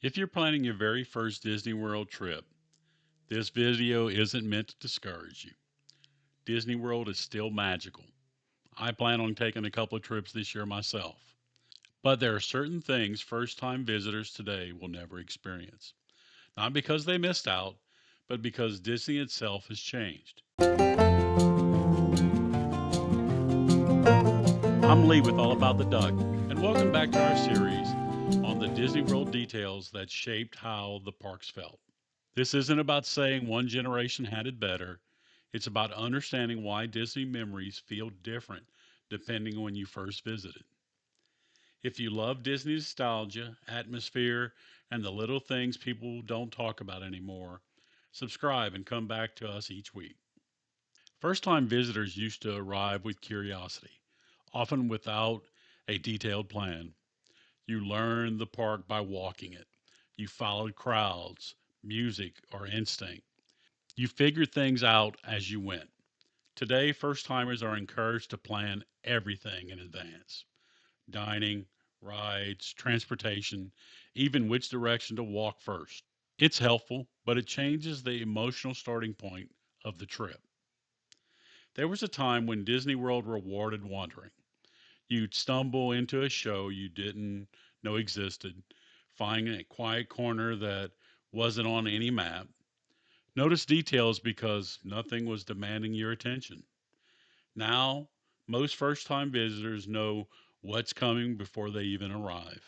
If you're planning your very first Disney World trip, this video isn't meant to discourage you. Disney World is still magical. I plan on taking a couple of trips this year myself. But there are certain things first time visitors today will never experience. Not because they missed out, but because Disney itself has changed. I'm Lee with All About the Duck, and welcome back to our series on the Disney World details that shaped how the parks felt. This isn't about saying one generation had it better. It's about understanding why Disney memories feel different depending on when you first visited. If you love Disney nostalgia, atmosphere, and the little things people don't talk about anymore, subscribe and come back to us each week. First time visitors used to arrive with curiosity, often without a detailed plan. You learned the park by walking it. You followed crowds, music, or instinct. You figured things out as you went. Today, first timers are encouraged to plan everything in advance: dining, rides, transportation, even which direction to walk first. It's helpful, but it changes the emotional starting point of the trip. There was a time when Disney World rewarded wandering. You'd stumble into a show you didn't know existed, find a quiet corner that wasn't on any map. Notice details because nothing was demanding your attention. Now, most first time visitors know what's coming before they even arrive.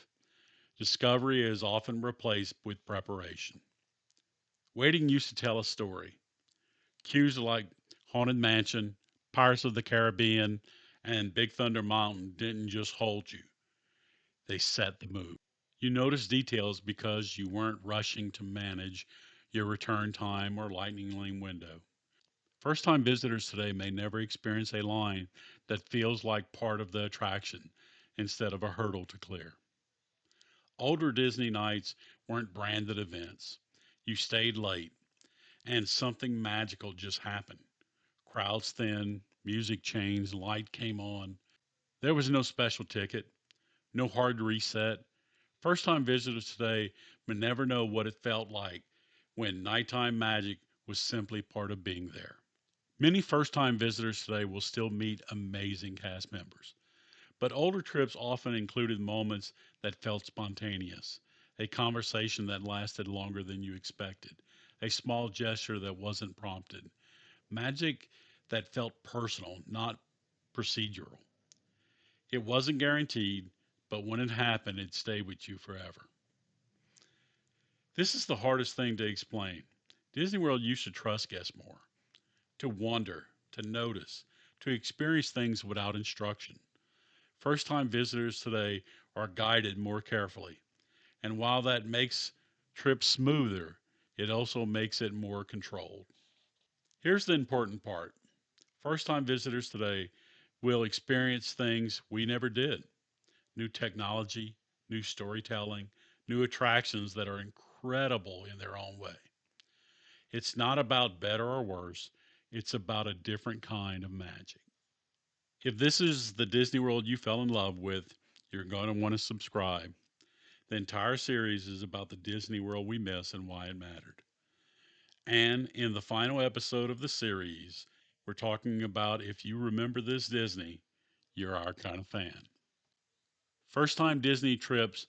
Discovery is often replaced with preparation. Waiting used to tell a story. Cues like Haunted Mansion, Pirates of the Caribbean, and Big Thunder Mountain didn't just hold you, they set the mood. You noticed details because you weren't rushing to manage your return time or lightning lane window. First time visitors today may never experience a line that feels like part of the attraction instead of a hurdle to clear. Older Disney nights weren't branded events. You stayed late, and something magical just happened. Crowds thinned, music changed, light came on. There was no special ticket, no hard reset. First time visitors today may never know what it felt like when nighttime magic was simply part of being there. Many first time visitors today will still meet amazing cast members, but older trips often included moments that felt spontaneous, a conversation that lasted longer than you expected, a small gesture that wasn't prompted, magic that felt personal, not procedural. It wasn't guaranteed, but when it happened, it stayed with you forever. This is the hardest thing to explain. Disney World used to trust guests more, to wonder, to notice, to experience things without instruction. First time visitors today are guided more carefully. And while that makes trips smoother, it also makes it more controlled. Here's the important part: first time visitors today will experience things we never did: new technology, new storytelling, new attractions that are incredible in their own way. It's not about better or worse, it's about a different kind of magic. If this is the Disney World you fell in love with, you're going to want to subscribe. The entire series is about the Disney World we miss and why it mattered. And in the final episode of the series, we're talking about if you remember this Disney, you're our kind of fan. First time Disney trips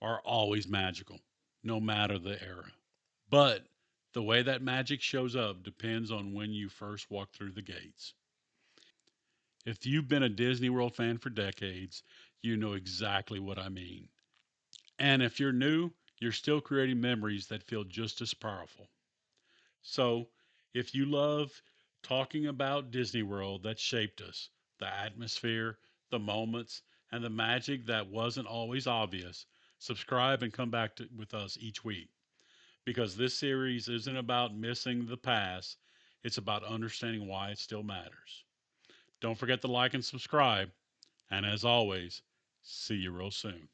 are always magical, no matter the era. But the way that magic shows up depends on when you first walk through the gates. If you've been a Disney World fan for decades, you know exactly what I mean. And if you're new, you're still creating memories that feel just as powerful. So, if you love talking about Disney World that shaped us, the atmosphere, the moments, and the magic that wasn't always obvious, subscribe and come back with us each week. Because this series isn't about missing the past, it's about understanding why it still matters. Don't forget to like and subscribe. And as always, see you real soon.